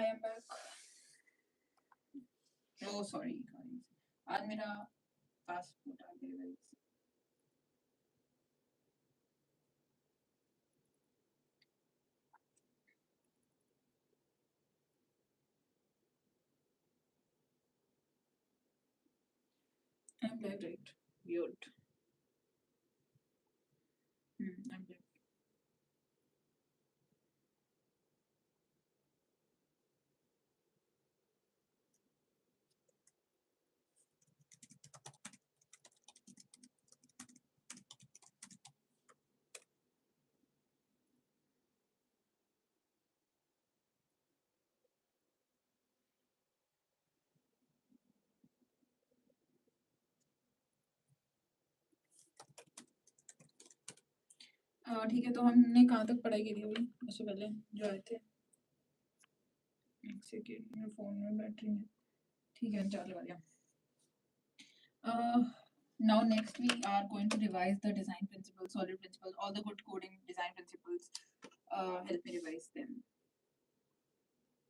I am back. Oh, sorry. आज मेरा passport आ गया guys. I'm live, right? Weird. I'm live. ठीक है, तो हमने कहाँ तक पढ़ाई की थी अभी उससे पहले जो आए थे? एक सेकेंड, मेरे फोन में बैटरी है. ठीक है, चालू वाले. Now next we are going to revise the design principles, solid principles, all the good coding design principles. Help me revise them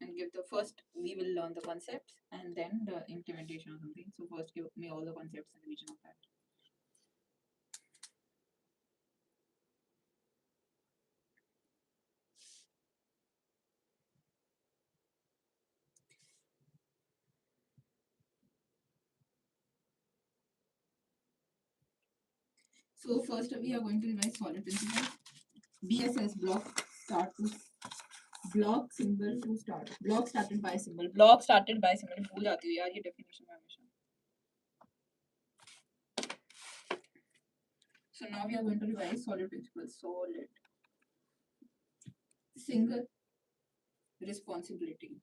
and give the first. We will learn the concepts and then the implementation or something. So first give me all the concepts and revision of that. So first we are going to revise solid principles. BSS block start to block symbol to start. Block started by symbol. Block started by symbol. भूल जाती हूँ यार ये definition में हमेशा. So now we are going to revise solid principles. Solid. Single responsibility.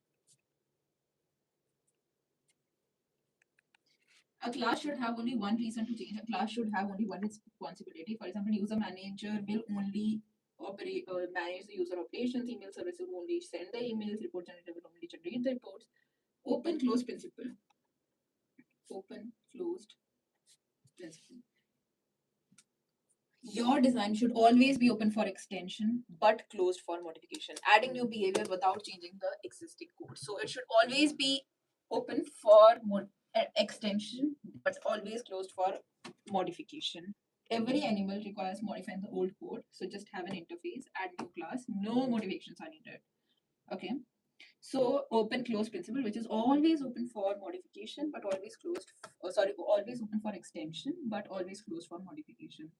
A class should have only one reason to change. A class should have only one responsibility. For example, user manager will only operate or manage the user operations. Email service will only send the emails. Report generator will only generate the reports. Open close principle. Open closed principle. Your design should always be open for extension but closed for modification. Adding new behavior without changing the existing code. So it should always be open for extension but always closed for modification. Every animal requires modifying the old code. So just have an interface, add new class, no modifications are needed. Okay. So open close principle, which is always open for modification but always closed. Always open for extension but always closed for modification.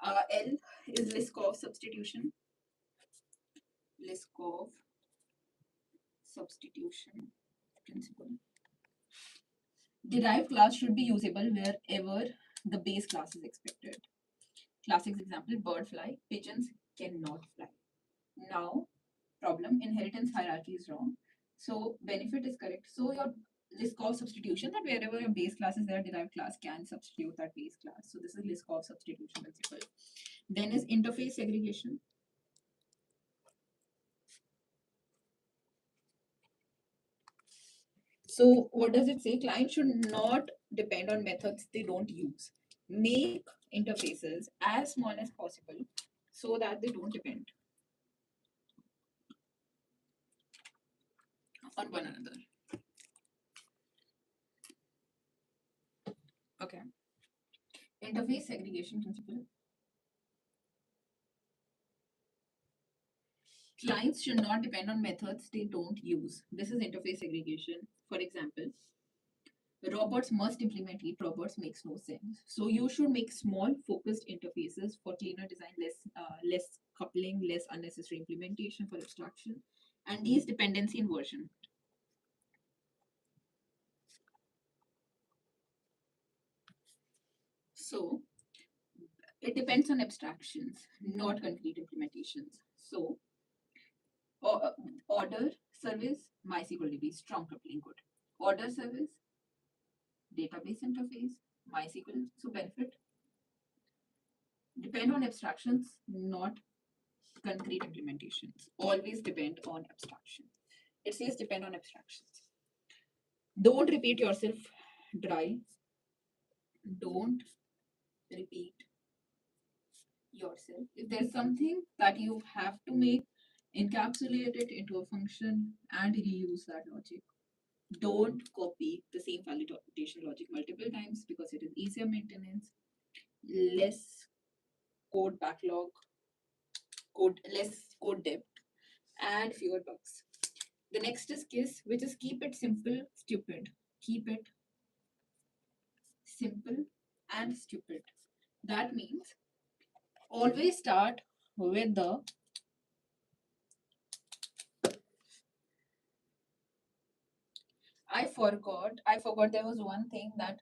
L is Liskov substitution. Liskov substitution principle. Derived class should be usable wherever the base class is expected. Classic example, bird fly, pigeons cannot fly. Now, problem, inheritance hierarchy is wrong. So benefit is correct. So your Liskov substitution, that wherever your base class is there, derived class can substitute that base class. So this is Liskov substitution principle. Then is interface segregation. So what does it say? Clients should not depend on methods they don't use. Make interfaces as small as possible so that they don't depend on one another. Okay. Interface segregation principle. Clients should not depend on methods they don't use. This is interface segregation. For example, robots must implement it. Robots makes no sense. So you should make small focused interfaces for cleaner design, less coupling, less unnecessary implementation for abstraction, and these dependency inversion. So it depends on abstractions, not concrete implementations. So order service, MySQL DB, strong coupling good. Order service, database interface, MySQL. So benefit depend on abstractions, not concrete implementations. Always depend on abstraction. It says depend on abstractions. Don't repeat yourself dry. Don't repeat yourself. If there's something that you have to make, Encapsulate it into a function and reuse that logic. Don't copy the same validation logic multiple times because it is easier maintenance, less code backlog, less code depth, and fewer bugs. The next is KISS, which is keep it simple, stupid. Keep it simple and stupid. That means always start with the I forgot there was one thing that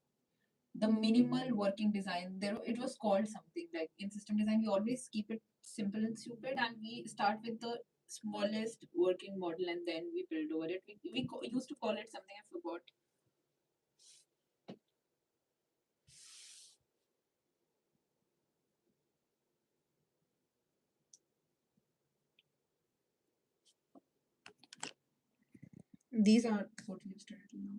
the minimal working design there it was called something like in system design we always keep it simple and stupid and we start with the smallest working model and then we build over it. We used to call it something I forgot. These are what we've started now.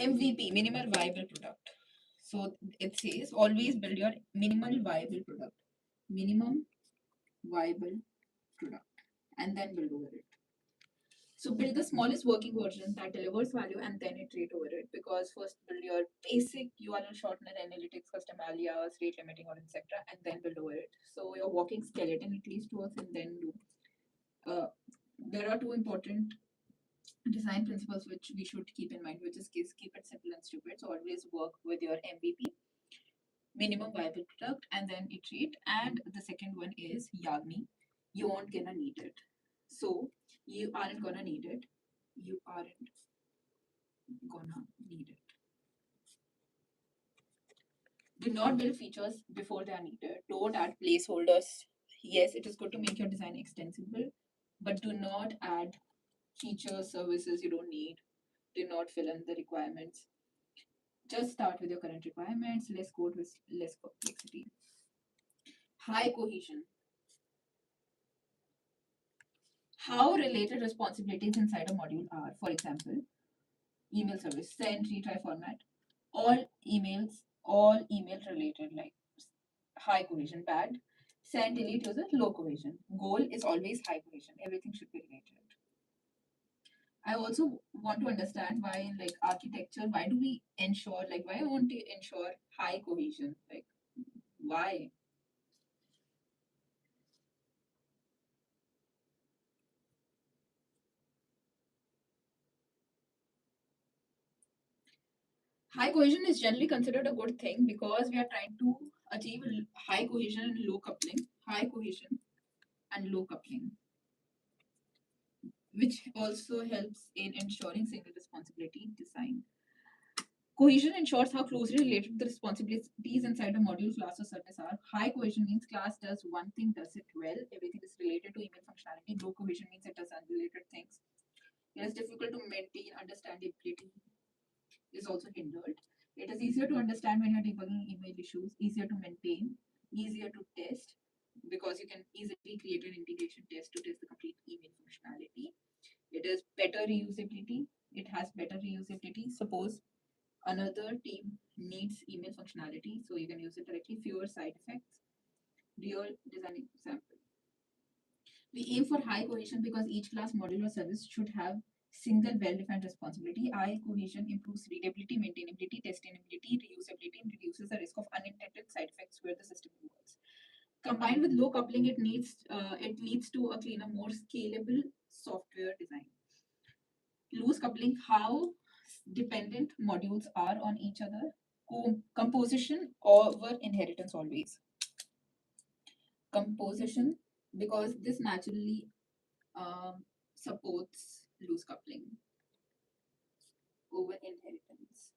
MVP, minimal viable product. So it says always build your minimal viable product. Minimum viable product. And then build over it. So build the smallest working version that delivers value and then iterate over it. Because first build your basic URL shortener, analytics, custom alias, rate limiting, or etc. And then build over it. So your walking skeleton at least works and then do. There are two important design principles which we should keep in mind, which is keep it simple and stupid. So always work with your MVP, minimum viable product, and then iterate. And the second one is Yagni, you aren't gonna need it. So you aren't gonna need it. You aren't gonna need it. Do not build features before they are needed. Don't add placeholders. Yes, it is good to make your design extensible, but do not add features, services you don't need. Do not fill in the requirements. Just start with your current requirements, less code with less complexity. High cohesion. How related responsibilities inside a module are. For example, email service, send, retry format. All email related, like high cohesion, bad. Send, delete user, low cohesion. Goal is always high cohesion. Everything should be related. I also want to understand why in like architecture, why do we ensure like why want to ensure high cohesion? Like why? High cohesion is generally considered a good thing because we are trying to achieve high cohesion and low coupling. High cohesion and low coupling, which also helps in ensuring single responsibility design. Cohesion ensures how closely related the responsibilities inside a module, class, or service are. High cohesion means class does one thing, does it well, everything is related to email functionality. Low cohesion means it does unrelated things. It is difficult to maintain understandability, is also hindered. It is easier to understand when you're debugging email issues, easier to maintain, easier to test because you can easily create an integration test to test the complete email functionality. It is better reusability. It has better reusability. Suppose another team needs email functionality, so you can use it directly. Fewer side effects. Real design example. We aim for high cohesion because each class, module, or service should have single well-defined responsibility. High cohesion improves readability, maintainability, testability, reusability, and reduces the risk of unintended side effects where the system works. Combined with low coupling, it leads to a cleaner, more scalable software design. Loose coupling, how dependent modules are on each other. Composition over inheritance always. Composition, because this naturally supports loose coupling over inheritance.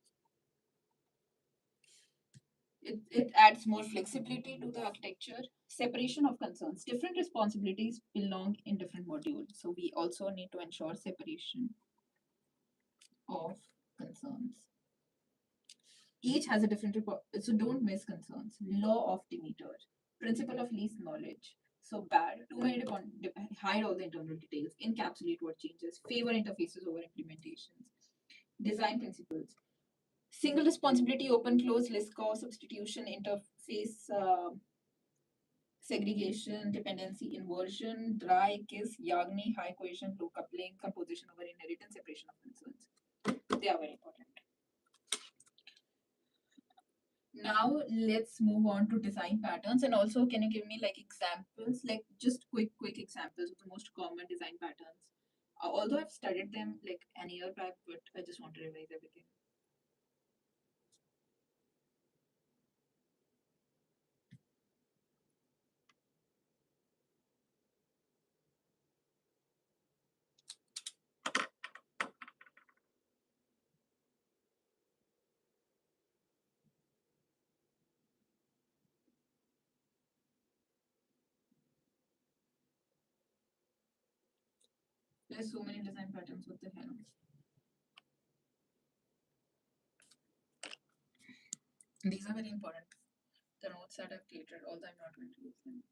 It adds more flexibility to the architecture. Separation of concerns. Different responsibilities belong in different modules. So we also need to ensure separation of concerns. Each has a different report, so don't miss concerns. Law of Demeter, principle of least knowledge. So bad, too many hide all the internal details, encapsulate what changes, favor interfaces over implementations. Design principles. Single responsibility, open close, list call, substitution, interface segregation, dependency inversion, dry kiss, Yagni, high cohesion, low coupling, composition over inheritance, separation of influence. They are very important. Now let's move on to design patterns, and also can you give me like examples, like just quick examples of the most common design patterns? Although I've studied them like an year back, but I just want to revise everything. There's so many design patterns. What the hell? These are very important. The notes that I've created, although I'm not going to use them.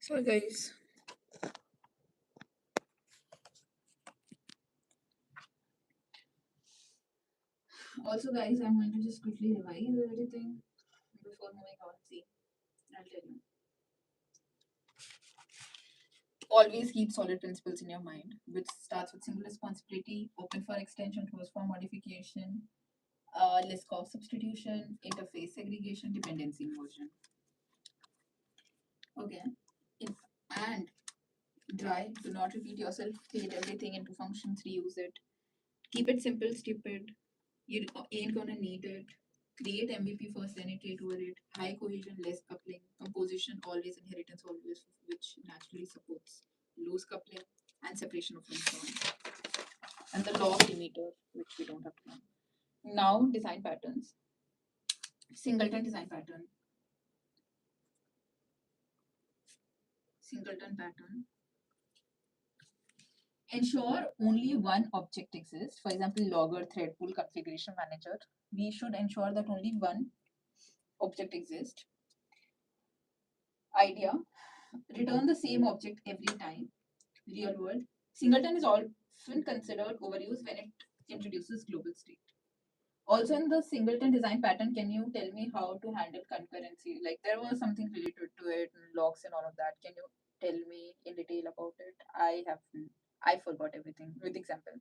So guys, also guys, I'm going to just quickly revise everything before moving on. See, I'll tell you. Always keep solid principles in your mind, which starts with single responsibility, open for extension, close for modification, list of substitution, interface segregation, dependency inversion. Okay. If, and dry, do not repeat yourself, create everything into functions, reuse it. Keep it simple, stupid. You ain't gonna need it. Create MVP first, then iterate over it. High cohesion, less coupling. Composition, always inheritance, always, which naturally supports loose coupling and separation of neutron. And the law of limiter, which we don't have to learn. Now, design patterns. Singleton design pattern. Singleton pattern. Ensure only one object exists. For example, logger, thread pool, configuration manager. We should ensure that only one object exists. Idea, return the same object every time. Real world, singleton is often considered overused when it introduces global state. Also, in the singleton design pattern, can you tell me how to handle concurrency? Like there was something related to it, locks and all of that. Can you tell me in detail about it? I forgot everything with example.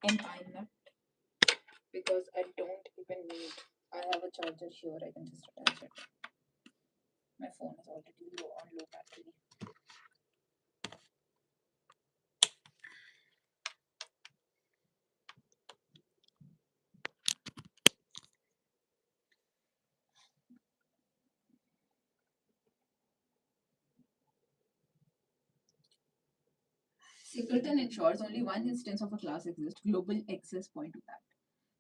And I'm not, because I don't even need. I have a charger here. I can just attach it. My phone is already low on low battery. Singleton ensures only one instance of a class exists. Global access point to that.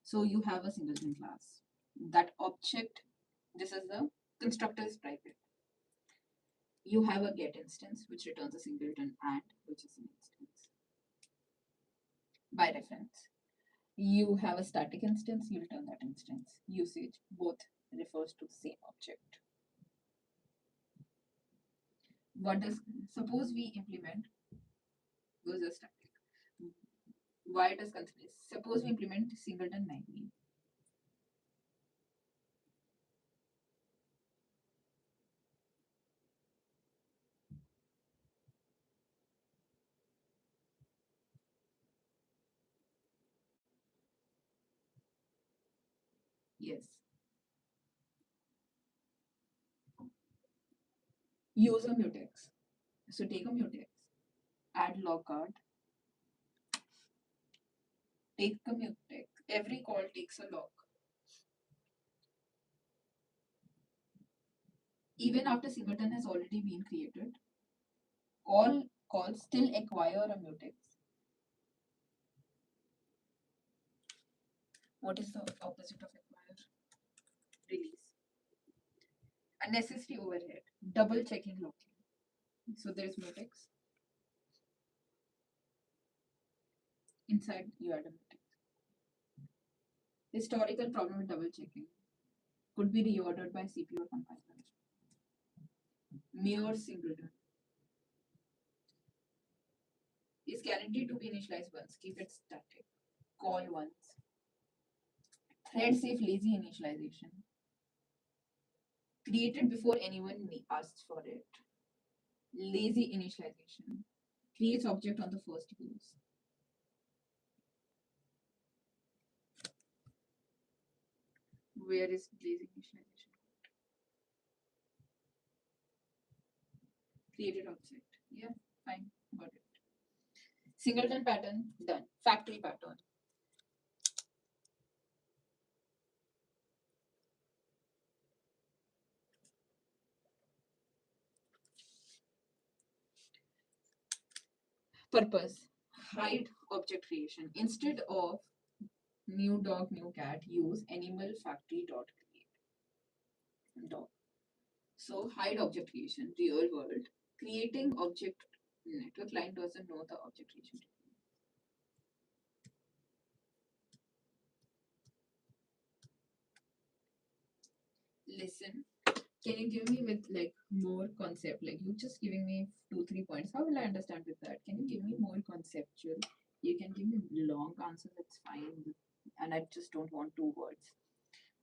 So you have a singleton class. That object, this is the constructor is private. You have a get instance which returns a singleton and which is an instance. By reference, you have a static instance, you return that instance. Usage, both refers to the same object. What does, suppose we implement, goes a static. Why does consider, suppose we implement singleton 19. Yes. Use a mutex. So take a mutex, add logguard, take a mutex. Every call takes a log. Even after singleton has already been created, all calls still acquire a mutex. What is the opposite of acquire? Release. Unnecessary overhead. Double checking locking. So there is mutex. Inside you add a mutex. Historical problem with double checking. Could be reordered by CPU or compiler. Mere singleton. Is guaranteed to be initialized once. Keep it static. Call once. Thread safe lazy initialization. Created before anyone asks for it. Lazy initialization. Creates object on the first use. Where is lazy initialization? Created object. Yeah, fine. Got it. Singleton pattern, done. Factory pattern. Purpose. Hide object creation. Instead of new dog, new cat, use animal factory dot create dog. So hide object creation, real world. Creating object network client doesn't know the object creation. Listen, can you give me with like more concept? Like you just giving me 2 3 points. How will I understand with that? Can you give me more conceptual? You can give me long answer, that's fine. And I just don't want 2 words.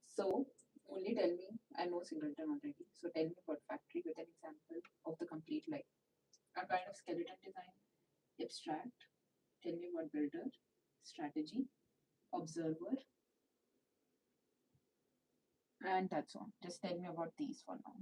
So only tell me, I know singleton already. So tell me about factory with an example of the complete like a kind of skeleton design, abstract. Tell me about builder, strategy, observer, and that's all. Just tell me about these for now.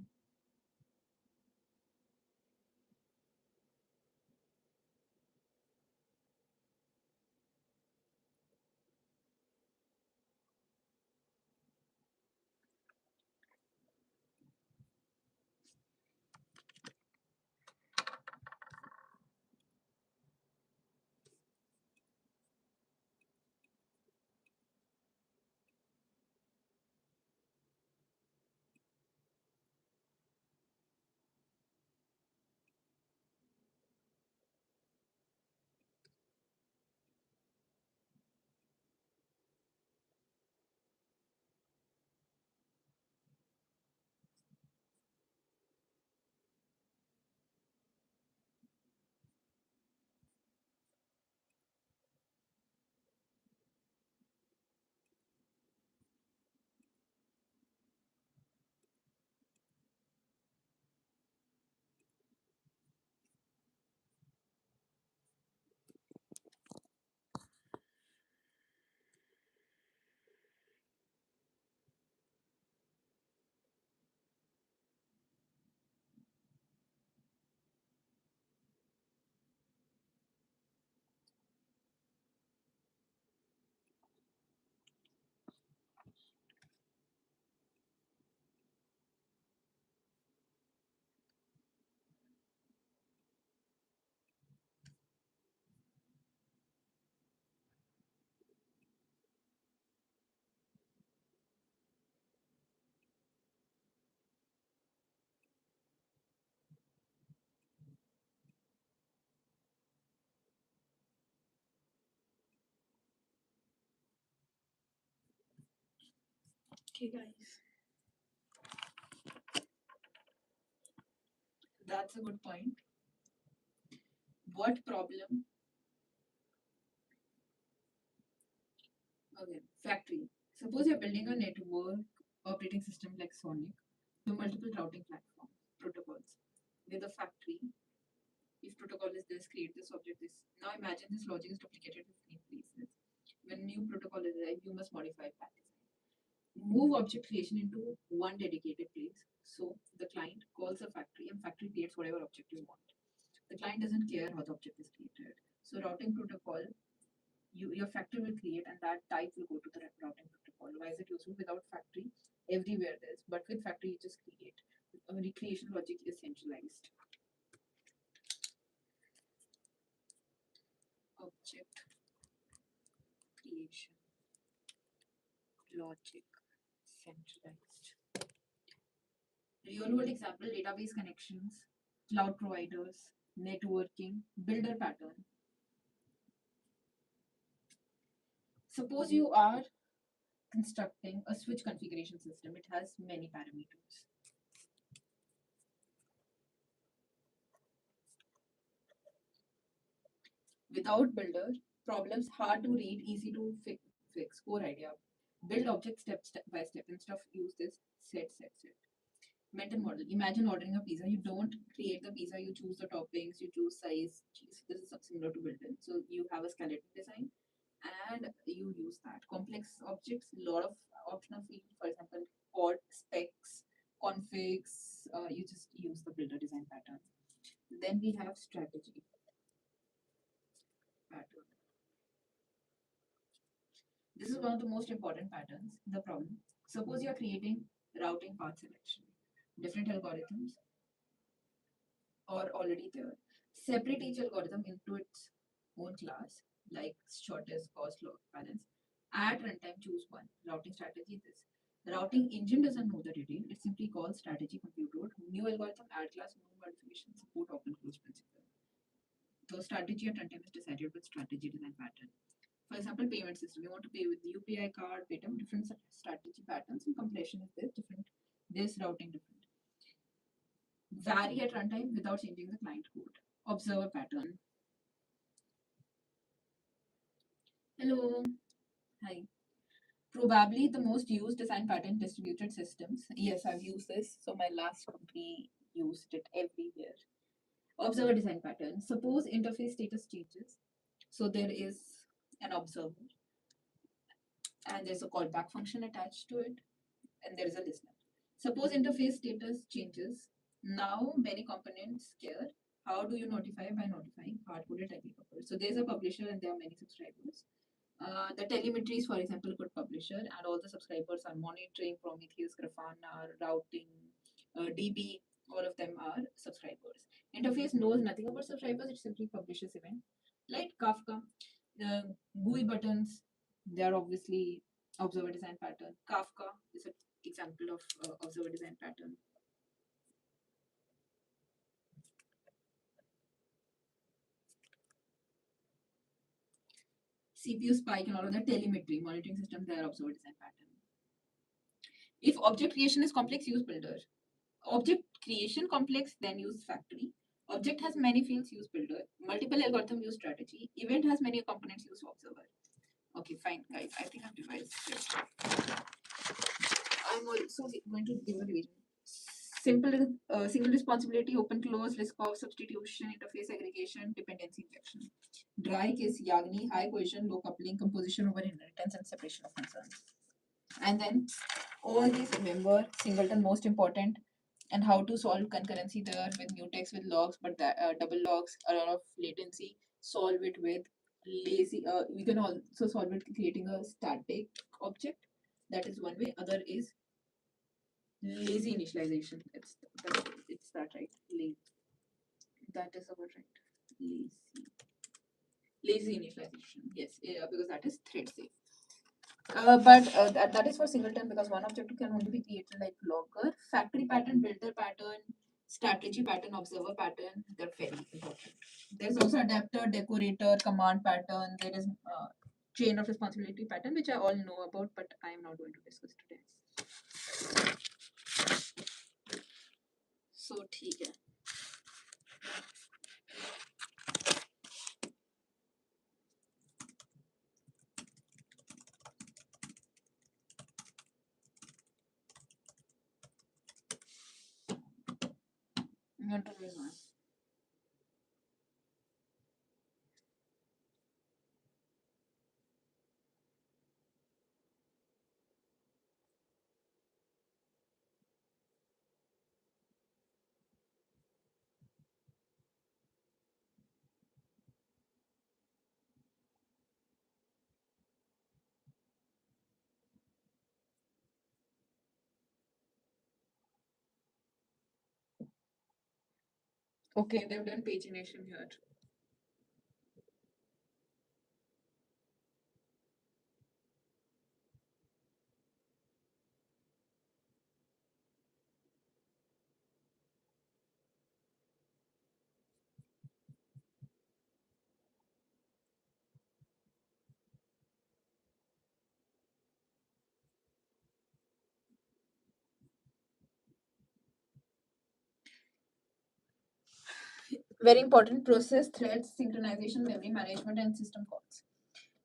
Okay, guys, that's a good point. What problem? Okay, factory. Suppose you're building a network operating system like Sonic with multiple routing platforms, protocols. With a factory, if protocol is this, create this object this. Now imagine this logic is duplicated 15 places. When new protocol is arrived, you must modify path design. Move object creation into one dedicated place. So the client calls a factory and factory creates whatever object you want. The client doesn't care how the object is created. So routing protocol, your factory will create and that type will go to the routing protocol. Why is it useful? Without factory, everywhere there is, but with factory you just create. Recreation logic is centralized. Object creation. logic, centralized. Real world example, database connections, cloud providers, networking, builder pattern. Suppose you are constructing a switch configuration system, it has many parameters. Without builder, problems hard to read, easy to fix. Core idea. Build object step by step instead of use this set. Mental model. Imagine ordering a pizza. You don't create the pizza, you choose the toppings, you choose size, cheese. This is similar to built-in. So you have a skeleton design and you use that. Complex objects, lot of optional field, for example, port, specs, configs, you just use the builder design pattern. Then we have strategy pattern. This is one of the most important patterns. The problem. Suppose you are creating routing path selection. Different algorithms are already there. Separate each algorithm into its own class, like shortest cost log balance. At runtime, choose one. Routing strategy this. The routing engine doesn't know the detail. It simply calls strategy compute road. New algorithm, add class, no modification, support open close principle. The strategy at runtime is decided with strategy design pattern. For example, payment system. You want to pay with the UPI card, Paytm, different strategy patterns, and compression is this different. This routing different. Vary at runtime without changing the client code. Observe a pattern. Hello. Hi. Probably the most used design pattern distributed systems. Yes, I've used this. So my last company used it everywhere. Observer design pattern. Suppose interface status changes. So there is an observer and there's a callback function attached to it and there is a listener. Suppose interface status changes. Now many components care. How do you notify? By notifying hard-coded developer. So there's a publisher and there are many subscribers. The telemetries, for example, good publisher, and all the subscribers are monitoring, Prometheus, Grafana, routing, DB, all of them are subscribers. Interface knows nothing about subscribers, it simply publishes event. Like Kafka, the GUI buttons, they are obviously observer design pattern. Kafka is an example of observer design pattern. CPU spike and all of the telemetry, monitoring system, they are observer design pattern. If object creation is complex, use builder. Object creation complex, then use factory. Object has many fields, use builder. Multiple algorithm, use strategy. Event has many components, use observer. Okay, fine, guys. I think I've devised this. I'm also going to give a revision. Simple, single responsibility, open close, risk of substitution, interface aggregation, dependency injection. Dry case, Yagni, high cohesion, low coupling, composition over inheritance, and separation of concerns. And then all these, remember, singleton most important, and how to solve concurrency there with mutex with logs, but that, double logs, a lot of latency. Solve it with lazy. We can also solve it creating a static object. That is one way. Other is lazy initialization. It's that right? Lazy. That is about right. Lazy initialization. Yes, because that is thread safe. But that is for singleton because one object can only be created like logger. Factory pattern, builder pattern, strategy pattern, observer pattern, they're very important. There's also adapter, decorator, command pattern. There is chain of responsibility pattern, which I all know about, but I am not going to discuss today. So, ठीक है. Not always one. Okay, they've done pagination here. Very important: process, threads, synchronization, memory management, and system calls.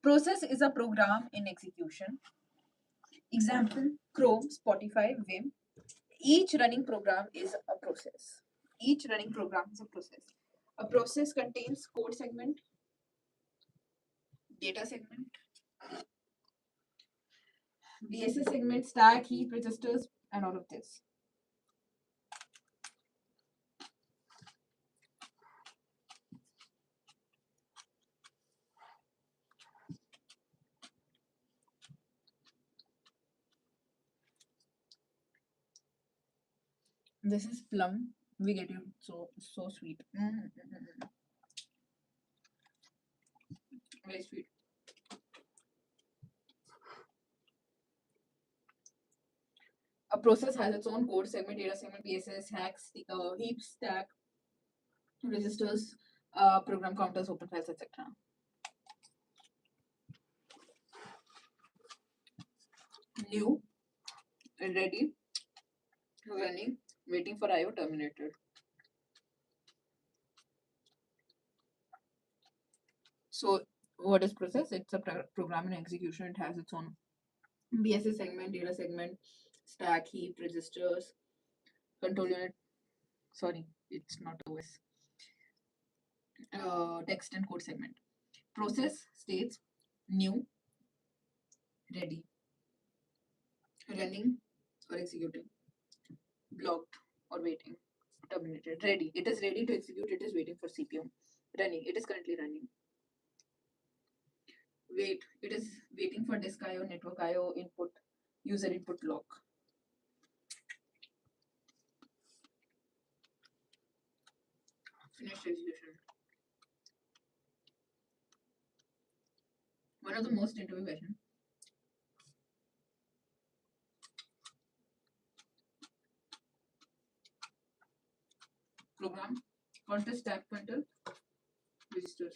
Process is a program in execution. Example: Chrome, Spotify, Vim. Each running program is a process. Each running program is a process. A process contains code segment, data segment, DSA segment, stack, heap, registers, and all of this. This is plum. We get you so sweet. Very sweet. A process has its own code segment, data segment, PSS, hacks, heap, stack, registers, program counters, open files, etc. New, ready, running, waiting for IO, terminated. So what is process? It's a program in execution. It has its own BSS segment, data segment, stack, heap, registers, control unit. Sorry, it's not OS. Text and code segment. Process states new, ready, running or executing, blocked or waiting, terminated. Ready. It is ready to execute. It is waiting for CPU. Running. It is currently running. Wait. It is waiting for disk IO, network IO, input, user input lock. Finished execution. One of the most interview questions. Program, counter, stack pointer, register,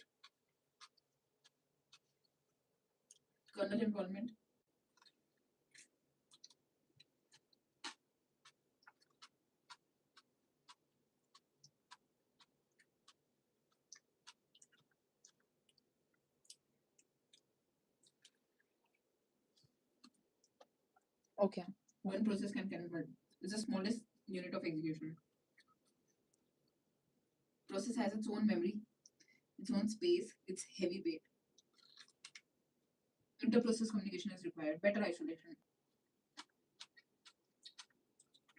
kernel involvement. Okay. One process can convert. It's the smallest unit of execution. Process has its own memory, its own space, its heavy weight. Inter-process communication is required. Better isolation.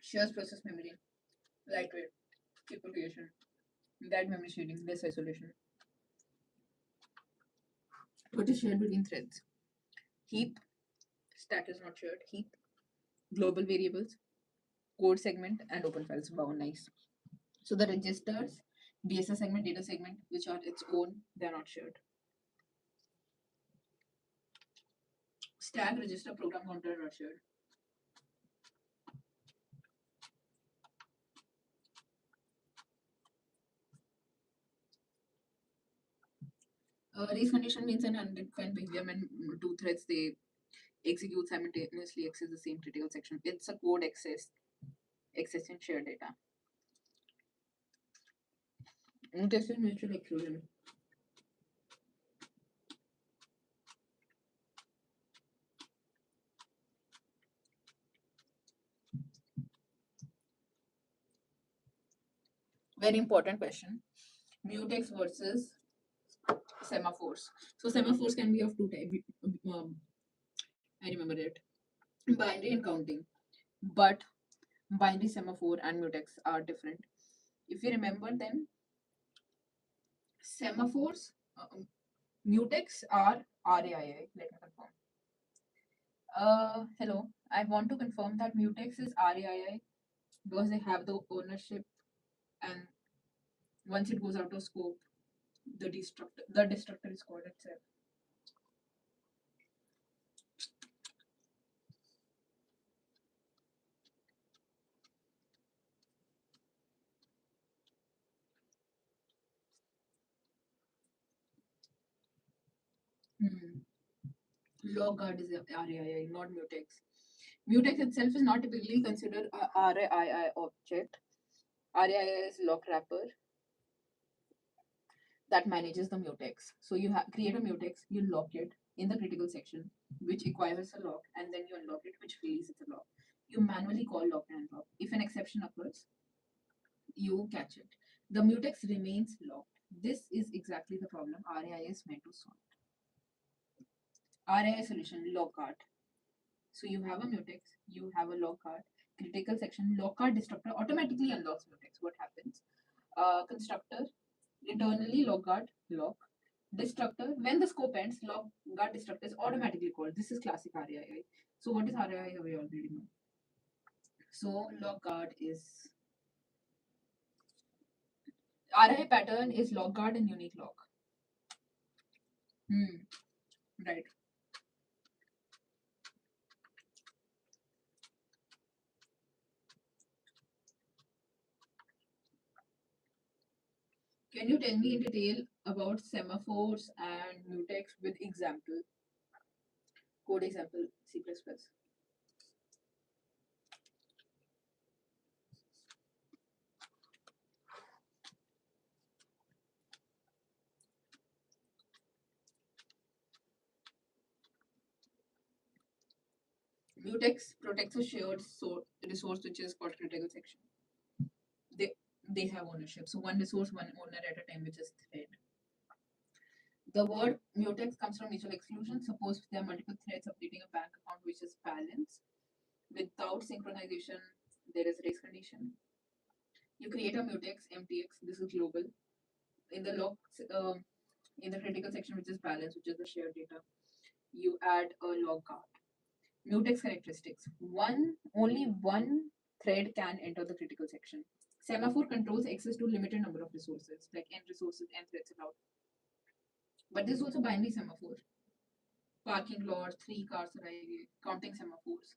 Shares process memory. Lightweight. Simplification. That memory shading. Less isolation. What is shared between threads? Heap. Stack is not shared. Heap. Global variables. Code segment and open files. Wow, nice. So the registers, DSA segment, data segment, which are its own, they are not shared. Stack, register, program counter are not shared. Race condition means an undefined behavior when two threads they execute simultaneously access the same critical section. It's a code accessing shared data. This is mutual exclusion. Very important question. Mutex versus semaphores. So semaphores can be of two types. I remember it. Binary and counting. But binary semaphore and mutex are different. If you remember them, semaphores, mutex are RAII. Let me confirm. Hello. I want to confirm that mutex is RAII because they have the ownership, and once it goes out of scope, the destructor is called itself. Hmm. Log guard is RAII, not mutex. Mutex itself is not typically considered a RAII object. RAII is lock wrapper. that manages the mutex. So you create a mutex, you lock it in the critical section, which acquires a lock, and then you unlock it, which releases a lock. You manually call lock and unlock. If an exception occurs, you catch it. The mutex remains locked. This is exactly the problem RAI is meant to solve. RAI solution, lock guard. So you have a mutex, you have a lock guard, critical section, lock guard destructor automatically unlocks mutex. What happens? Constructor, internally lock guard, lock. Destructor, when the scope ends, lock guard destructor is automatically called. This is classic RAI. So what is RAI? We already know. So lock guard is RAI pattern is lock guard and unique lock. Right. Can you tell me in detail about semaphores and mutex with example, code example, C++? Mutex protects a shared resource which is called critical section. They they have ownership. So one resource, one owner at a time, which is thread. The word mutex comes from mutual exclusion. Suppose there are multiple threads updating a bank account which is balanced. Without synchronization, there is race condition. You create a mutex, MTX, this is global. In the log, in the critical section, which is balance, which is the shared data, you add a log guard. Mutex characteristics. Only one thread can enter the critical section. Semaphore controls access to limited number of resources, like n resources, n threads allowed. But there's also binary semaphore. Parking lots, 3 cars arriving, counting semaphores.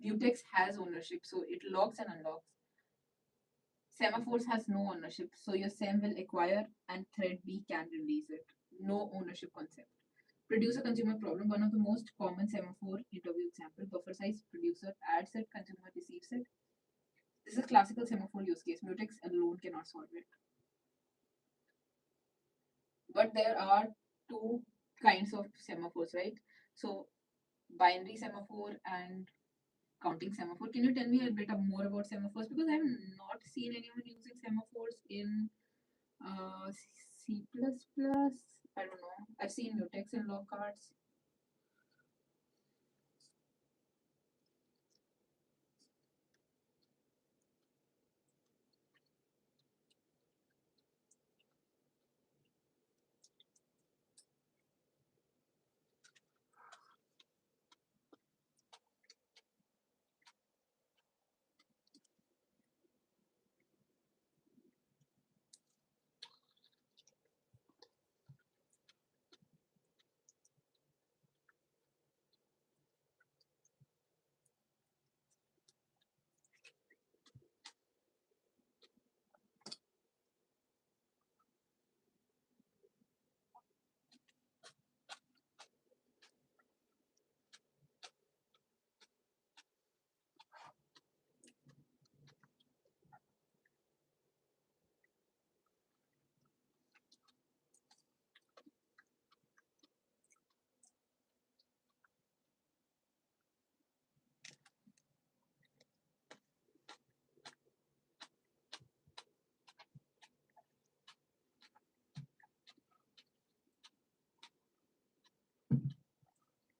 Mutex has ownership, so it locks and unlocks. Semaphores has no ownership, so your SEM will acquire and thread B can release it. No ownership concept. Producer consumer problem. One of the most common semaphore interview example. Buffer size, producer adds it, consumer receives it. This is classical semaphore use case. Mutex alone cannot solve it. But there are two kinds of semaphores, right? So binary semaphore and counting semaphore. Can you tell me a bit more about semaphores? Because I have not seen anyone using semaphores in C++. I don't know. I've seen mutex and log cards.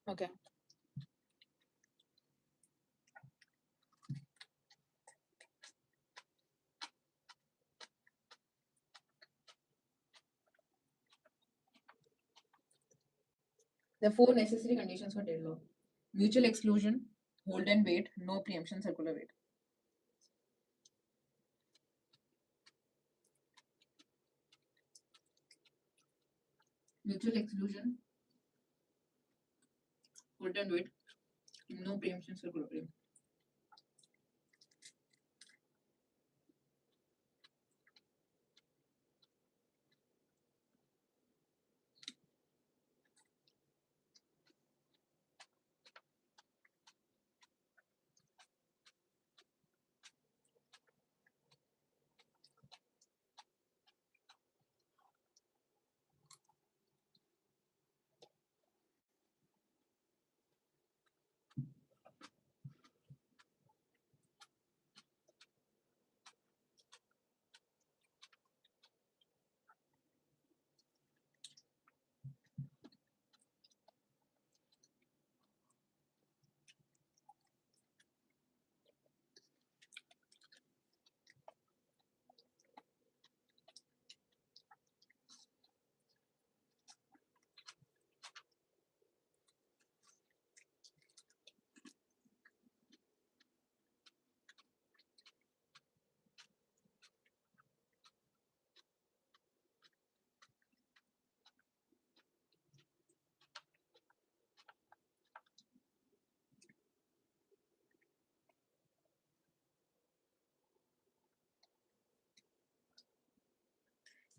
Okay. The four necessary conditions for deadlock: mutual exclusion, hold and wait, no preemption, circular wait. Mutual exclusion, hold and wait, no preemption, circular wait.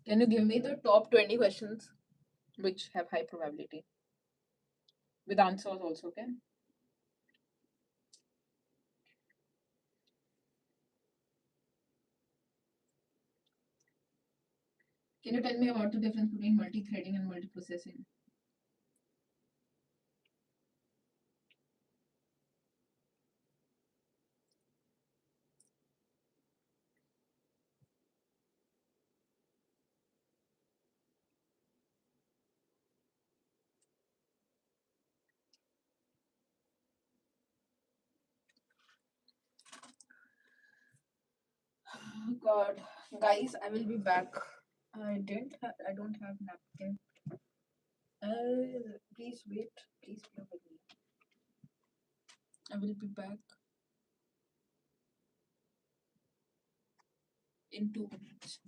Can you give me the top 20 questions which have high probability with answers also? Okay. Can you tell me about the difference between multi-threading and multiprocessing? God, guys, I will be back. I don't have napkin. Please wait. Please bear with me. I will be back in 2 minutes.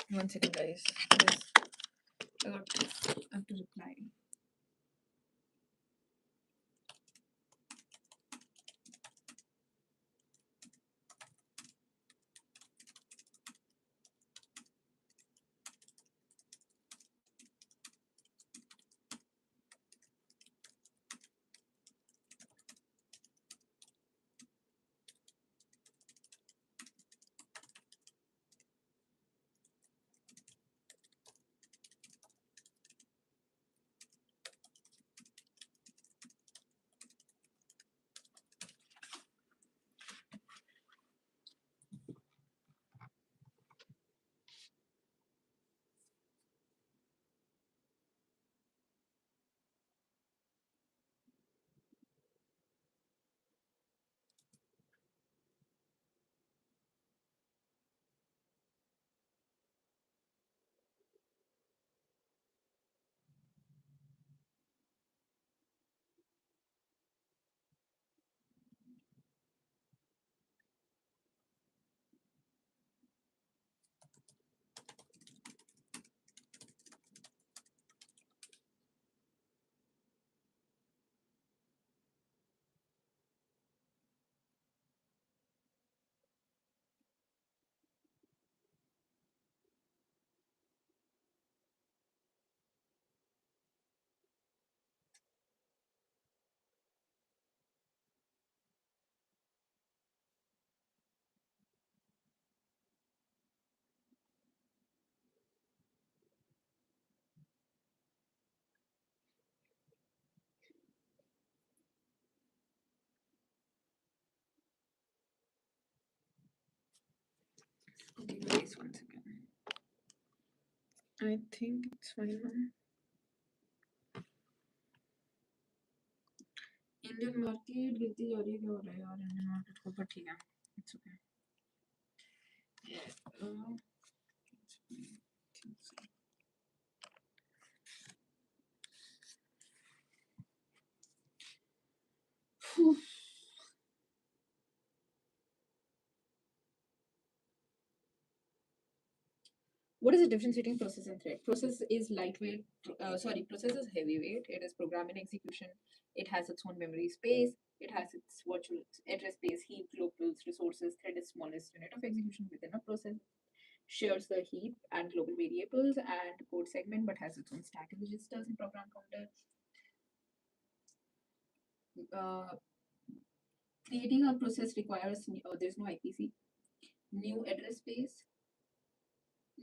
One second, guys. Yes, I have to reply. one second. I think it's fine now. Indian market गिरती जा रही है, क्या हो रहा है यार Indian market को, पर ठीक है, it's okay. What is the difference between process and thread? Process is lightweight. Process is heavyweight. It is program and execution. It has its own memory space. It has its virtual address space, heap, locals, resources. Thread is smallest unit of execution within a process. Shares the heap and global variables and code segment, but has its own stack and registers and program counter. Uh, Creating a process requires there's no IPC, new address space,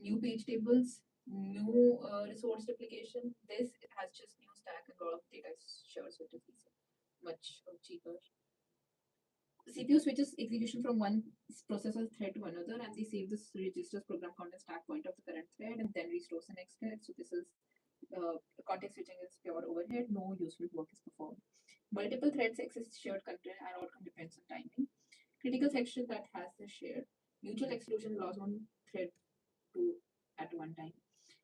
new page tables, new resource duplication. This has just new stack and lot of data shares with it, much cheaper. CPU switches execution from one processor thread to another, and they save this registers program content stack point of the current thread and then restores the next thread. So this is context switching is pure overhead. No useful work is performed. Multiple threads access shared content and outcome depends on timing. Critical section that has the shared mutual exclusion allows one thread to at one time.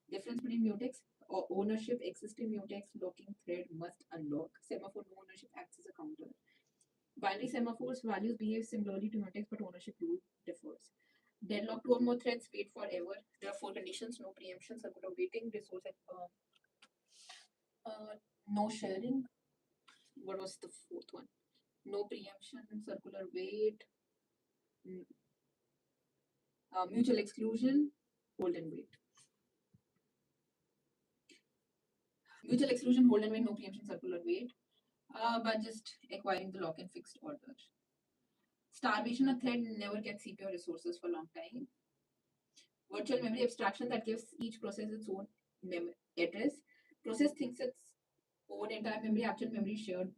Difference between mutex or ownership existing mutex locking thread must unlock. Semaphore no ownership acts as a counter. Binary semaphores values behave similarly to mutex, but ownership rule differs. Deadlock two or more threads wait forever. There are four conditions: no preemption, circular waiting, resource no sharing. What was the fourth one? No preemption, circular wait, mutual exclusion, hold and wait. Mutual exclusion, hold and wait, no preemption, circular wait. But just acquiring the lock in fixed order. Starvation, a thread never gets CPU resources for a long time. Virtual memory abstraction that gives each process its own address. Process thinks its own entire memory, actual memory shared,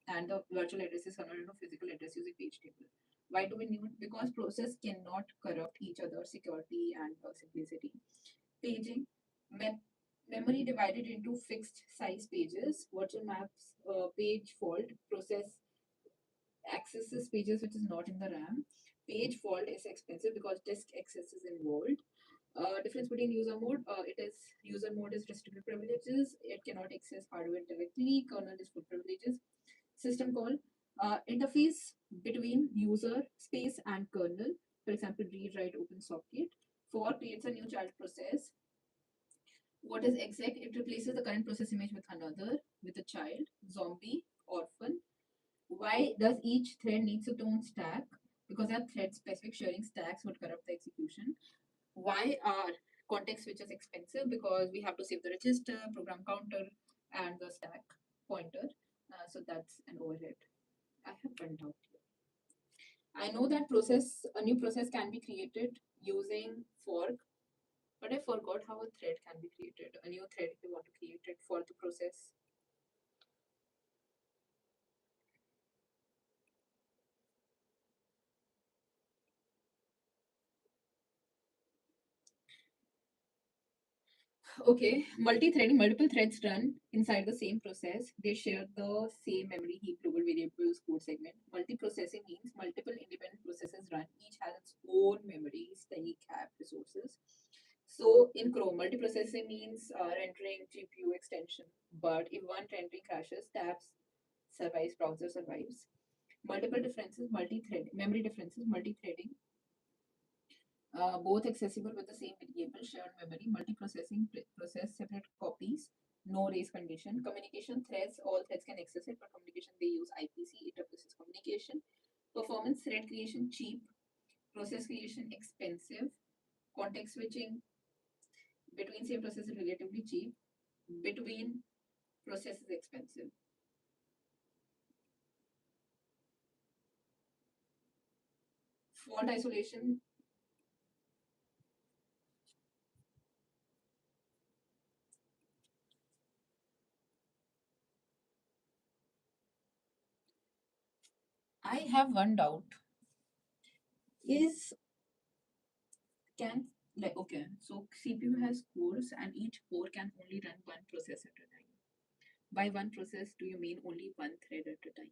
and the virtual address is converted to physical address using page table. Why do we need it? Because process cannot corrupt each other's security and simplicity. Paging, memory divided into fixed size pages. Virtual maps, page fault, process accesses pages which is not in the RAM. Page fault is expensive because disk access is involved. Difference between user mode, it is user mode is restricted privileges. It cannot access hardware directly. Kernel is full privileges. System call, interface between user space and kernel. For example, read, write, open socket. For creates a new child process. What is exec? It replaces the current process image with another, with a child, zombie, orphan. Why does each thread needs its own stack? Because our thread specific sharing stacks would corrupt the execution. Why are context switches expensive? Because we have to save the register, program counter, and the stack pointer. So that's an overhead. I have one doubt here. I know that a new process can be created using fork, but I forgot how a thread can be created. A new thread if you want to create it for the process. Okay, multi-threading, multiple threads run inside the same process. They share the same memory heap, global variables, code segment. Multiprocessing means multiple independent processes run. Each has its own memory, stake, cap, resources. So in Chrome, multiprocessing means rendering GPU extension. But if one rendering crashes, tabs survives, browser survives. Multiple differences, multi-thread, memory differences, multi-threading, both accessible with the same variable, shared memory, multiprocessing, process separate copies, no race condition. Communication threads, all threads can access it, but communication they use IPC, it replaces communication. Performance, thread creation cheap, process creation expensive, context switching between same process is relatively cheap, between process is expensive. Fault isolation, I have one doubt. Is can like okay, so CPU has cores and each core can only run one process at a time. By one process, do you mean only one thread at a time?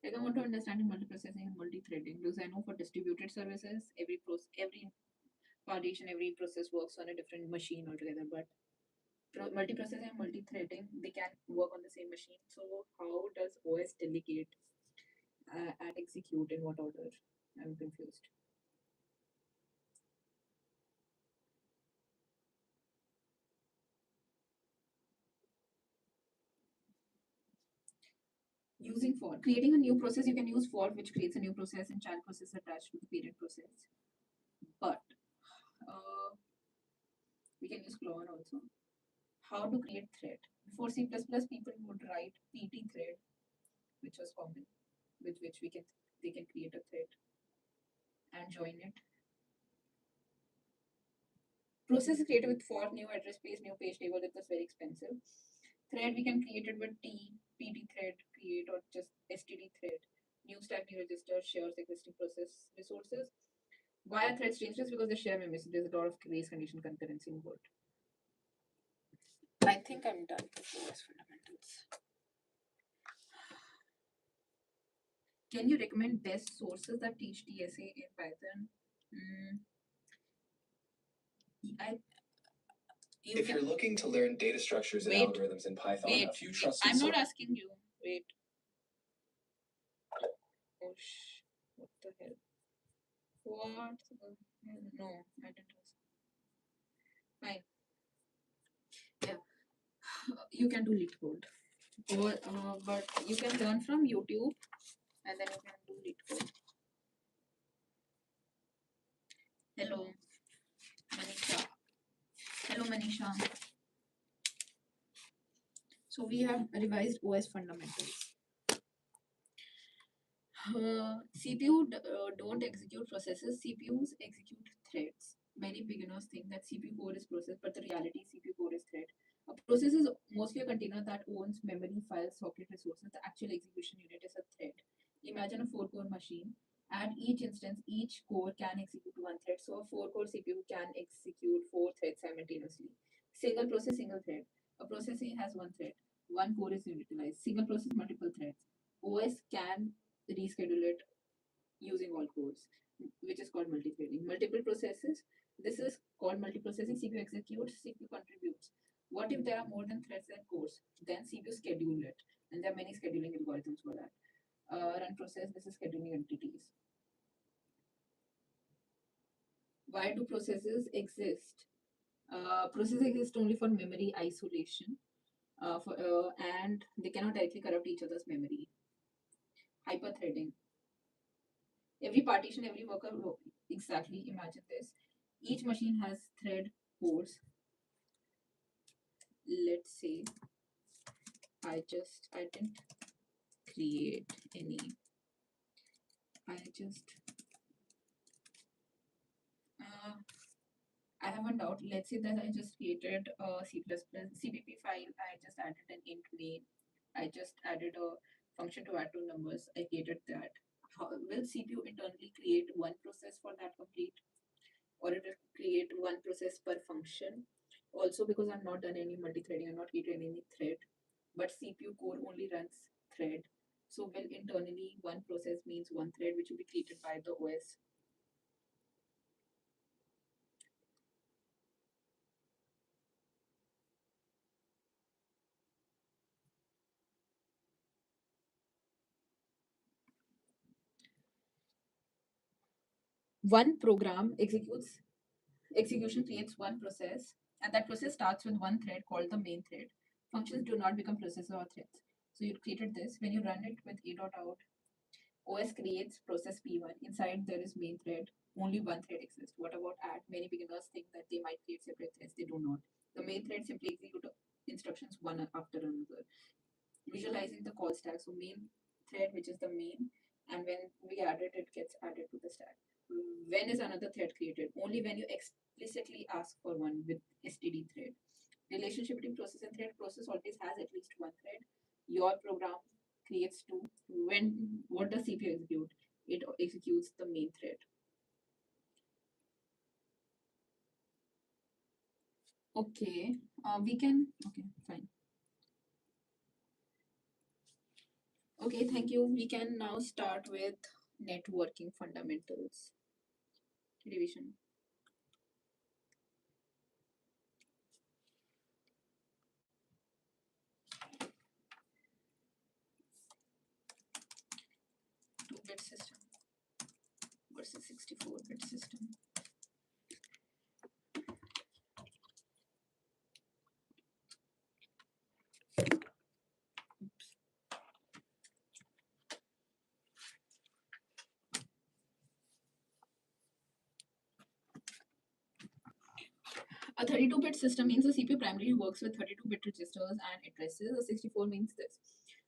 Like I want to understand in multiprocessing and multi-threading because I know for distributed services, every partition, every process works on a different machine altogether. But multiprocessing and multi-threading, they can work on the same machine. So how does OS delegate and execute in what order? I'm confused. Using for creating a new process, you can use for which creates a new process and child process attached to the parent process. But uh, we can use clone also. How to create thread? Before C++, people would write PT thread, which was common, with which they can create a thread and join it. Process is created with for new address space, new page table. That was very expensive. Thread we can create it with PT thread, create or just STD thread. New stack, new register, shares existing process resources. Why are threads dangerous? Because they share memories. There's a lot of race condition concurrency involved. I think I'm done with OS fundamentals. Can you recommend best sources that teach DSA in Python? Mm, I you If can you're looking to learn data structures and wait, algorithms in Python, wait. a few trusted I'm not sources. asking you. Wait. Oh what the hell? What? No, I didn't ask. Fine. Yeah, you can do lead code, or but you can learn from YouTube, and then you can do lead code. Hello, Manisha. Hello, Manisha. So we have revised OS fundamentals. CPU don't execute processes. CPUs execute threads. Many beginners think that CPU core is process, but the reality CPU core is thread. A process is mostly a container that owns memory, files, socket resources. The actual execution unit is a thread. Imagine a four-core machine. At each instance, each core can execute one thread. So a four-core CPU can execute four threads simultaneously. Single process, single thread. A process A has one thread. One core is utilized. Single process, multiple threads. OS can reschedule it using all cores, which is called multi-threading. Multiple processes. This is called multiprocessing. CPU executes, CPU contributes. What if there are more than threads than cores? Then CPU schedule it, and there are many scheduling algorithms for that. Run process. This is scheduling entities. Why do processes exist? Processes exist only for memory isolation, and they cannot directly corrupt each other's memory. Hyperthreading. Every partition, every worker, exactly imagine this. Each machine has thread cores. Let's say I didn't create any. I just uh, I have a doubt. Let's say that I just created a CPP file. I just added an int main. I just added a function to add two numbers. I created that. How will CPU internally create one process for that complete, or it will create one process per function? Also, because I'm not done any multi-threading, I'm not creating any thread, but CPU core only runs thread. So will internally one process means one thread which will be created by the OS. One program execution creates one process, and that process starts with one thread called the main thread. Functions do not become processes or threads. So you created this. When you run it with a.out, OS creates process P1. Inside there is main thread. Only one thread exists. What about add? Many beginners think that they might create separate threads. They do not. The main thread simply execute instructions one after another. Visualizing the call stack. So main thread, which is the main, and when we add it, it gets added to the stack. When is another thread created? Only when you explicitly ask for one with std thread. Relationship between process and thread. Process always has at least one thread. Your program creates two. When what does CPU execute? It executes the main thread. Okay, we can. Okay, fine. Okay, thank you. We can now start with networking fundamentals revision. Two-bit system versus 64-bit system. A 32-bit system means the CPU primarily works with 32-bit registers and addresses. A 64 means this.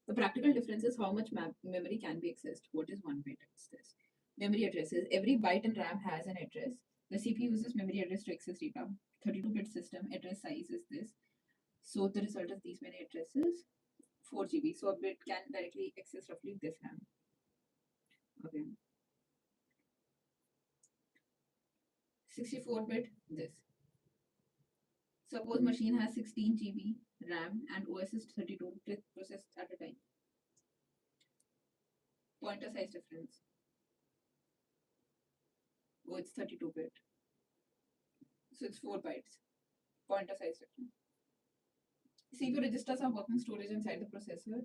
The practical difference is how much memory can be accessed. What is 1 bit? It's this. Memory addresses. Every byte in RAM has an address. The CPU uses memory address to access data. 32-bit system address size is this. So the result is these many addresses, 4 GB. So a bit can directly access roughly this RAM. Okay. 64-bit, this. Suppose machine has 16 GB RAM and OS is 32 bit processed at a time. Pointer size difference. Oh, it's 32-bit. So it's 4 bytes. Pointer size difference. CPU registers are working storage inside the processor.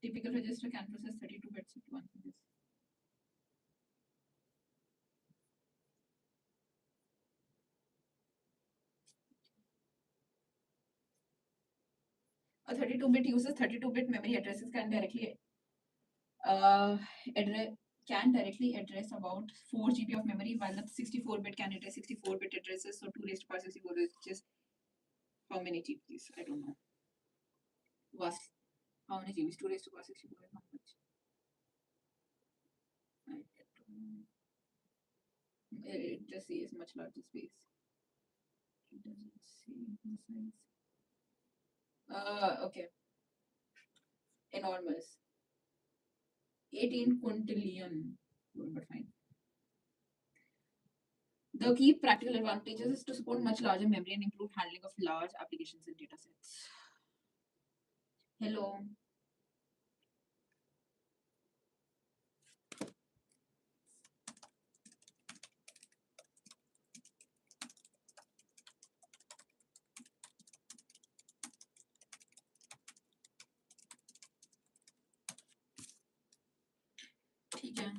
Typical register can process 32 bits at once. A 32-bit uses 32-bit memory addresses uh, address address about 4 GB of memory, while the 64-bit can address 64-bit addresses. So 2 raised to power 64 is just how many GBs? I don't know. Was how many GBs? 2 raised to power 64 is how much? I don't know. It just says much larger space. It doesn't say the size. Okay. Enormous. 18 quintillion. But fine. The key practical advantages is to support much larger memory and improve handling of large applications and datasets. Hello. ठीक है.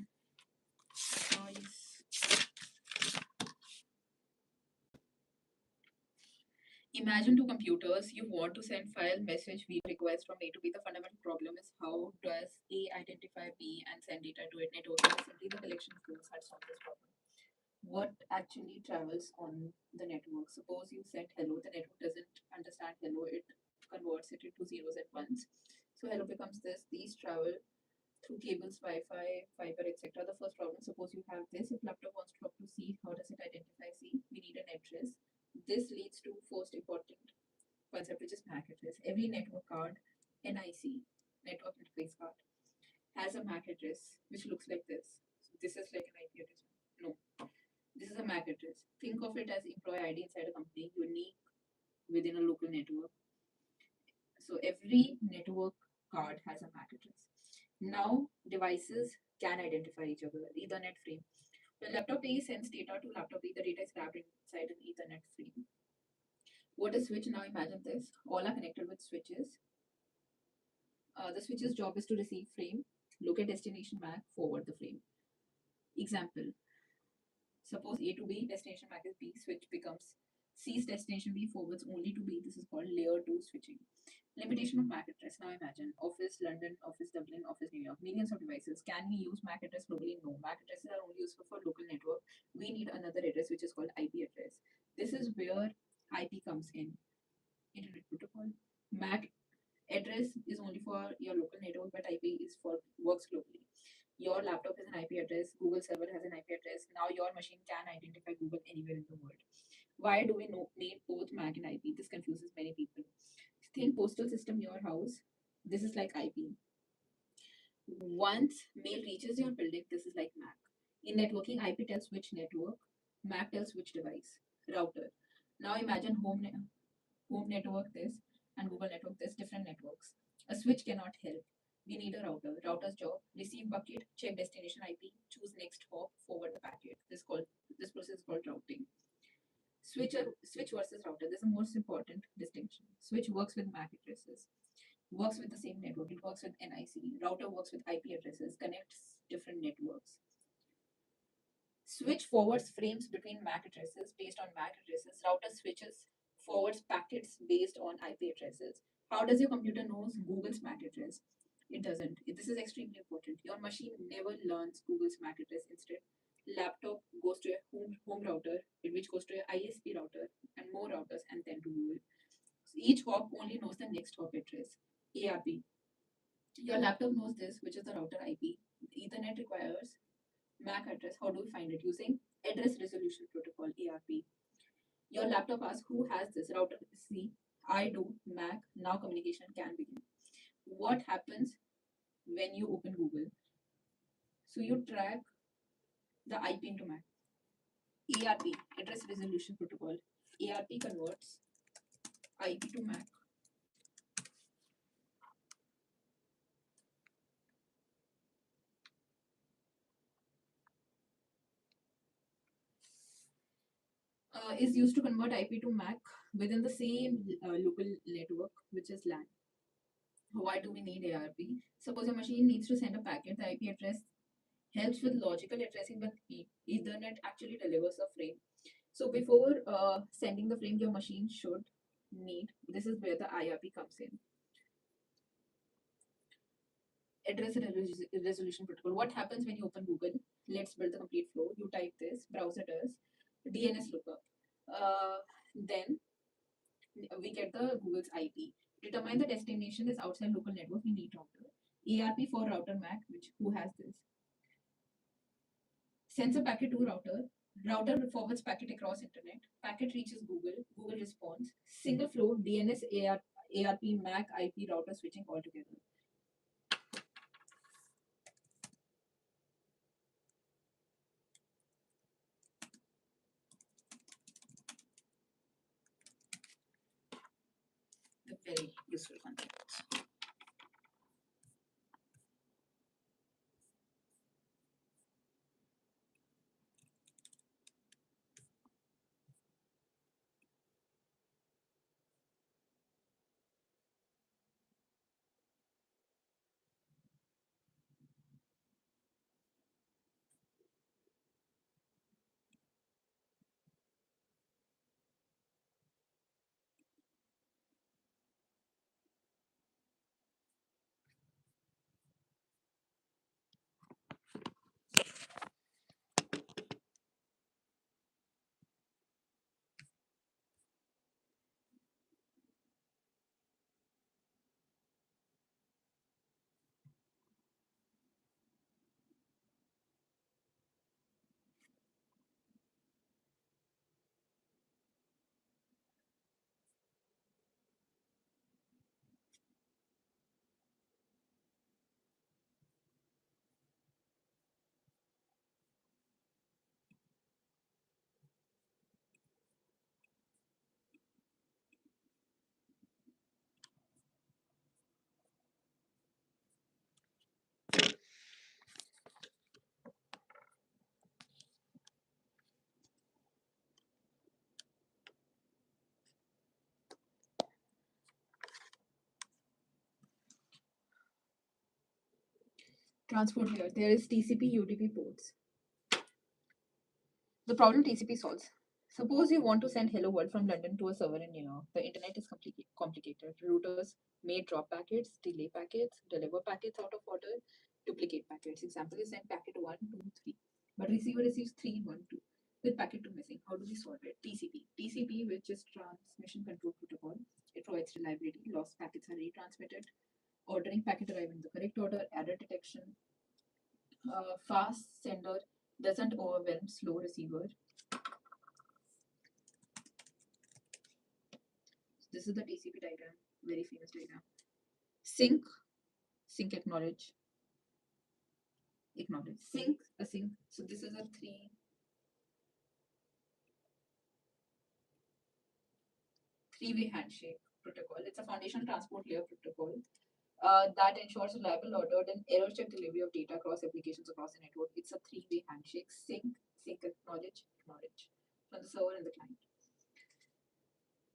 Noise. Imagine two computers. You want to send file, message, video request from A to B. The fundamental problem is how does A identify B and send data to it? Networking is simply the collection of tools that solve this problem. What actually travels on the network? Suppose you said hello, the network doesn't understand hello, it converts it into zeros at once. So hello becomes this. These travel through cables, Wi-Fi, fiber, etc. The first problem, suppose you have this. If laptop wants to talk to C, how does it identify C? We need an address. This leads to first important concept, which is MAC address. Every network card, NIC, network interface card, has a MAC address which looks like this. So this is like an IP address. No, this is a MAC address. Think of it as employee ID inside a company, unique within a local network. So every network card has a MAC address. Now devices can identify each other. Ethernet frame. When laptop A sends data to laptop B, the data is grabbed inside an Ethernet frame. What is switch? Now imagine this. All are connected with switches. The switch's job is to receive frame, look at destination MAC, forward the frame. Example. Suppose A to B, destination MAC is B, switch becomes C's destination B forwards only to B. This is called layer 2 switching. Limitation of MAC address. Now imagine Office London, Office Dublin, Office New York, millions of devices. Can we use MAC address globally? No. MAC addresses are only useful for local network. We need another address which is called IP address. This is where IP comes in. Internet protocol. MAC address is only for your local network, but IP is for works globally. Your laptop has an IP address, Google server has an IP address. Now your machine can identify Google anywhere in the world. Why do we need both MAC and IP? This confuses many people. Think postal system, your house. This is like IP. Once mail reaches your building, this is like MAC. In networking, IP tells which network, MAC tells which device, router. Now imagine home network this, and Google network this, different networks. A switch cannot help. We need a router. Router's job: receive bucket, check destination IP, choose next hop, forward the packet. This process is called routing. Switch versus router. This is the most important distinction. Switch works with MAC addresses, works with the same network. It works with NIC. Router works with IP addresses, connects different networks. Switch forwards frames between MAC addresses based on MAC addresses. Router switches forwards packets based on IP addresses. How does your computer knows Google's MAC address? It doesn't. This is extremely important. Your machine never learns Google's MAC address. Instead, laptop goes to a home router, which goes to a ISP router, and more routers, and then to Google. So each hop only knows the next hop address. ARP. Your laptop knows this, which is the router IP. Ethernet requires MAC address. How do we find it? Using address resolution protocol, ARP. Your laptop asks who has this router. C. I do. MAC. Now communication can begin. What happens when you open Google? So you track the IP into MAC. ARP, address resolution protocol. ARP converts IP to MAC. Is used to convert IP to MAC within the same local network, which is LAN. Why do we need ARP? Suppose your machine needs to send a packet. The IP address helps with logical addressing, but Ethernet actually delivers a frame. So before sending the frame, your machine should need. This is where the IRP comes in. Address resolution protocol. What happens when you open Google? Let's build the complete flow. You type this. Browser does DNS lookup. Then we get the Google's IP. Determine the destination is outside local network. We need router. ARP for router MAC, which who has this? Sends a packet to router. Router forwards packet across internet. Packet reaches Google. Google responds. Single flow DNS ARP MAC IP router switching all together. The very useful concepts. Transport layer. There is TCP UDP ports. The problem TCP solves. Suppose you want to send hello world from London to a server in New York. The internet is complicated. Routers may drop packets, delay packets, deliver packets out of order, duplicate packets. Example is send packet 1, 2, 3. But receiver receives 3, 1, 2 with packet 2 missing. How do we solve it? TCP. TCP, which is Transmission Control Protocol. It provides reliability. Lost packets are retransmitted. Ordering packet arrive in the correct order. Error detection. Fast sender doesn't overwhelm slow receiver. This is the TCP diagram, very famous diagram. Sync, acknowledge, sync, async. So this is a three-way handshake protocol. It's a foundational transport layer protocol that ensures reliable, ordered, and error-check delivery of data across applications across the network. It's a three-way handshake: sync, acknowledge from the server and the client.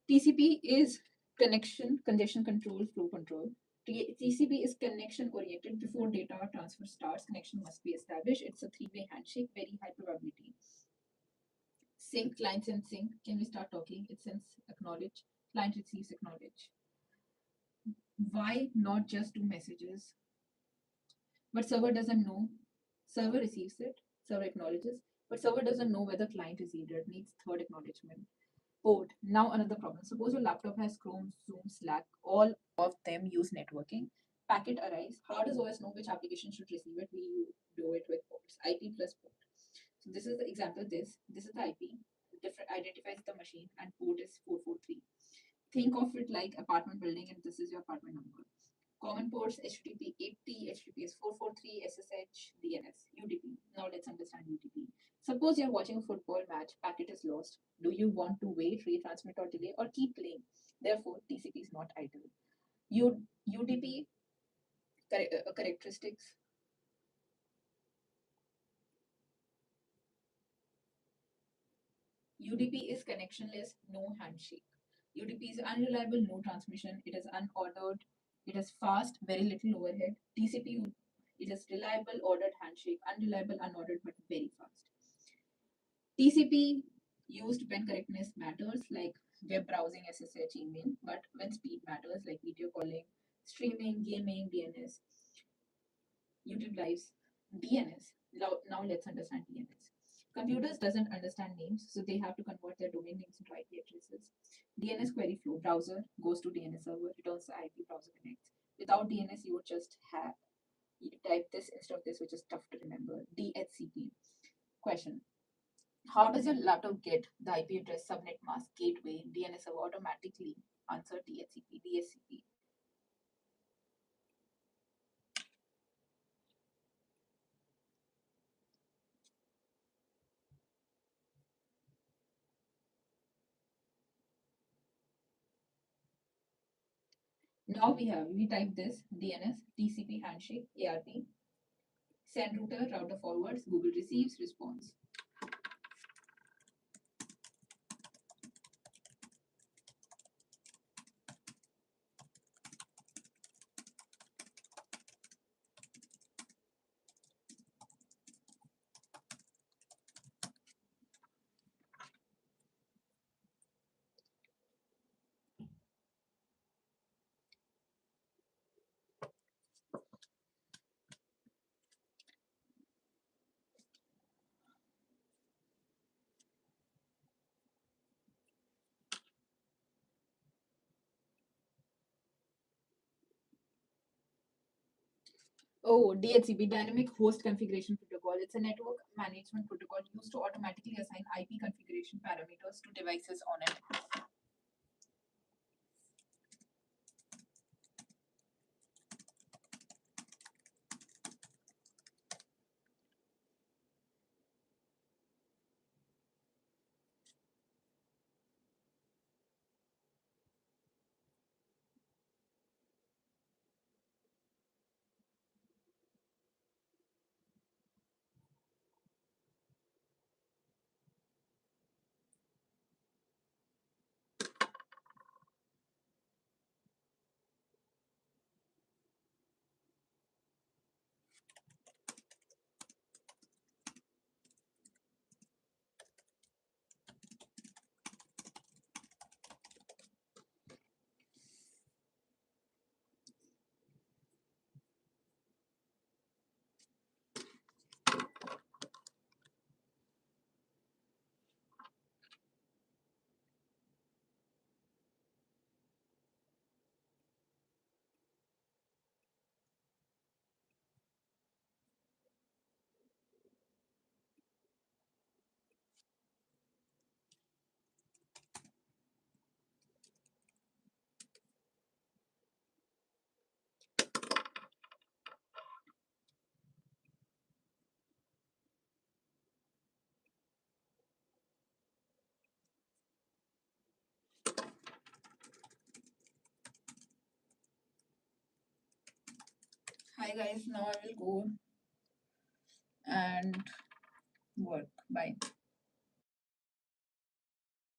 TCP is congestion control, flow control. TCP is connection oriented. Before data transfer starts, connection must be established. It's a three-way handshake, very high probability. Sync, client sends sync. Can we start talking? It sends acknowledge. Client receives acknowledge. Why not just two messages? But server doesn't know. Server receives it. Server acknowledges. But server doesn't know whether client received it. Needs third acknowledgement. Port. Now another problem. Suppose your laptop has Chrome, Zoom, Slack. All of them use networking. Packet arrives. How does OS know which application should receive it? We do it with ports. IP plus port. So this is the example. This is the IP. Different identifies the machine, and port is 443. Think of it like apartment building, and this is your apartment number. Common ports: HTTP 80, HTTPS 443, SSH, DNS, UDP. Now let's understand UDP. Suppose you're watching a football match, packet is lost. Do you want to wait, retransmit, or delay, or keep playing? Therefore, TCP is not idle. UDP characteristics. UDP is connectionless, no handshake. UDP is unreliable, no transmission. It is unordered. It is fast, very little overhead. TCP, it is reliable, ordered handshake. Unreliable, unordered, but very fast. TCP used when correctness matters, like web browsing, SSH, email, but when speed matters, like video calling, streaming, gaming, DNS, YouTube lives, DNS. Now let's understand DNS. Computers doesn't understand names, so they have to convert their domain names into IP addresses. DNS query flow: browser goes to DNS server, returns the IP, browser connects. Without DNS, you would just have you type this instead of this, which is tough to remember. DHCP. Question: how does your laptop get the IP address, subnet mask, gateway, DNS server automatically? Answer: DHCP, DSCP. Now we type this: DNS, TCP handshake, ARP, send router forwards, Google receives, response. Oh, DHCP, Dynamic Host Configuration Protocol. It's a network management protocol used to automatically assign IP configuration parameters to devices on it. Bye guys. Now I will go and work. Bye.